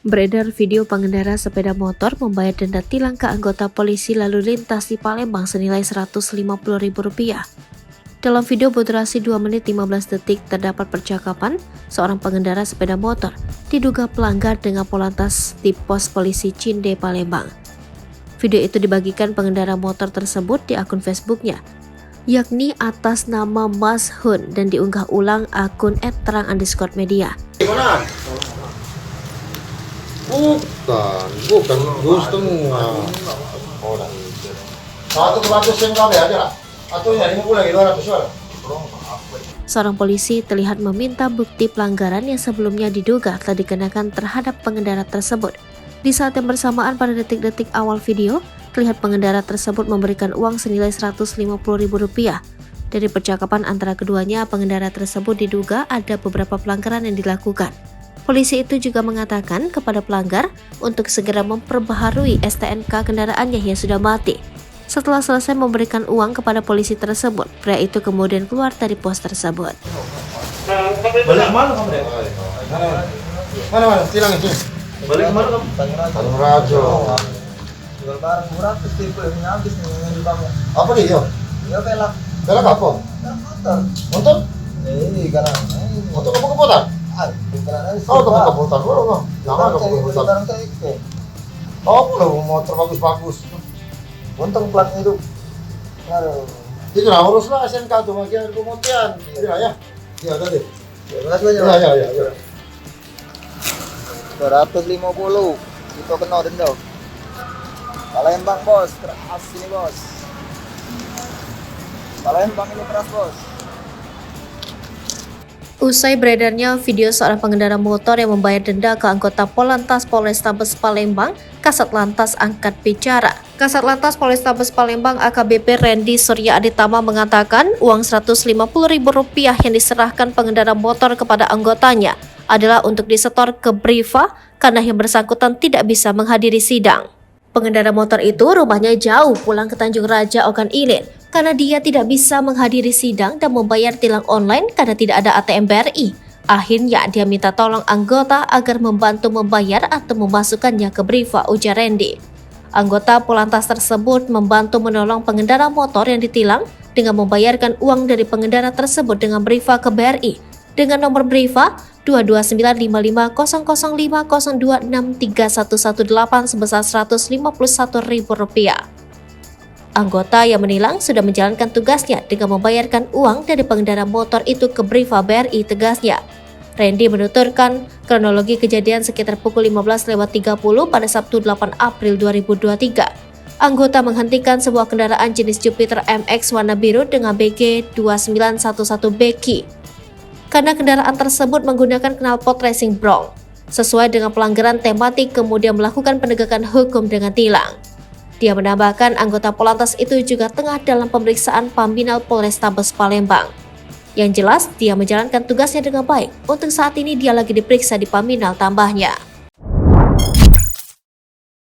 Beredar video pengendara sepeda motor membayar denda tilang ke anggota polisi lalu lintas di Palembang senilai Rp150.000. Dalam video berdurasi 2 menit 15 detik terdapat percakapan seorang pengendara sepeda motor diduga pelanggar dengan polantas di pos polisi Cinde, Palembang. Video itu dibagikan pengendara motor tersebut di akun Facebooknya, yakni atas nama Mas Hun, dan diunggah ulang akun @terang_media. Bukan gusto mo orang. Satu ratus yang kami aja lah. Atau yang 50 lagi 200 suara. Seorang polisi terlihat meminta bukti pelanggaran yang sebelumnya diduga telah dikenakan terhadap pengendara tersebut. Di saat yang bersamaan pada detik-detik awal video, terlihat pengendara tersebut memberikan uang senilai Rp150.000. Dari percakapan antara keduanya, pengendara tersebut diduga ada beberapa pelanggaran yang dilakukan. Polisi itu juga mengatakan kepada pelanggar untuk segera memperbaharui STNK kendaraannya yang sudah mati. Setelah selesai memberikan uang kepada polisi tersebut, pria itu kemudian keluar dari pos tersebut. Balik kemana kamu deh? Mana tilang itu? Balik kemana kamu? Tanjung Rajo. Jual barang murah terus tipe ini habis nih yang di bawah. Apa dia? Ya pelak. Pelak apa? Motor. Motor? Karena Motor kamu keputar? Oh, kamu keputar dulu kok. Jangan kamu keputar. Barang kayak gitu. Oh, lo motor bagus-bagus. Untung platnya itu. Aduh. Itu lah uruslah SNK tuh bagian kemudian. Ya. Ya tadi. Terima kasih banyak. Ya. 250. Itu kena denda. Palembang bos, keras ini bos. Palembang ini keras bos. Usai beredarnya video seorang pengendara motor yang membayar denda ke anggota Polantas Polrestabes Palembang, Kasat Lantas angkat bicara. Kasat Lantas Polrestabes Palembang AKBP Randy Surya Aditama mengatakan uang Rp150.000 yang diserahkan pengendara motor kepada anggotanya adalah untuk disetor ke Briva karena yang bersangkutan tidak bisa menghadiri sidang. Pengendara motor itu rumahnya jauh pulang ke Tanjung Raja, Ogan Ilir, karena dia tidak bisa menghadiri sidang dan membayar tilang online karena tidak ada ATM BRI. Akhirnya dia minta tolong anggota agar membantu membayar atau memasukkannya ke Briva, ujar Randy. Anggota Polantas tersebut membantu menolong pengendara motor yang ditilang dengan membayarkan uang dari pengendara tersebut dengan Briva ke BRI dengan nomor Briva 229550050263118 sebesar Rp151.000. Anggota yang menilang sudah menjalankan tugasnya dengan membayarkan uang dari pengendara motor itu ke Briva BRI, tegasnya. Randy menuturkan kronologi kejadian sekitar pukul 15.30 pada Sabtu 8 April 2023. Anggota menghentikan sebuah kendaraan jenis Jupiter MX warna biru dengan BG 2911BQ karena kendaraan tersebut menggunakan knalpot racing bronc. Sesuai dengan pelanggaran tematik, kemudian melakukan penegakan hukum dengan tilang. Dia menambahkan anggota Polantas itu juga tengah dalam pemeriksaan Pambinal Polrestabes Palembang. Yang jelas, dia menjalankan tugasnya dengan baik. Untuk saat ini dia lagi diperiksa di Pambinal, tambahnya.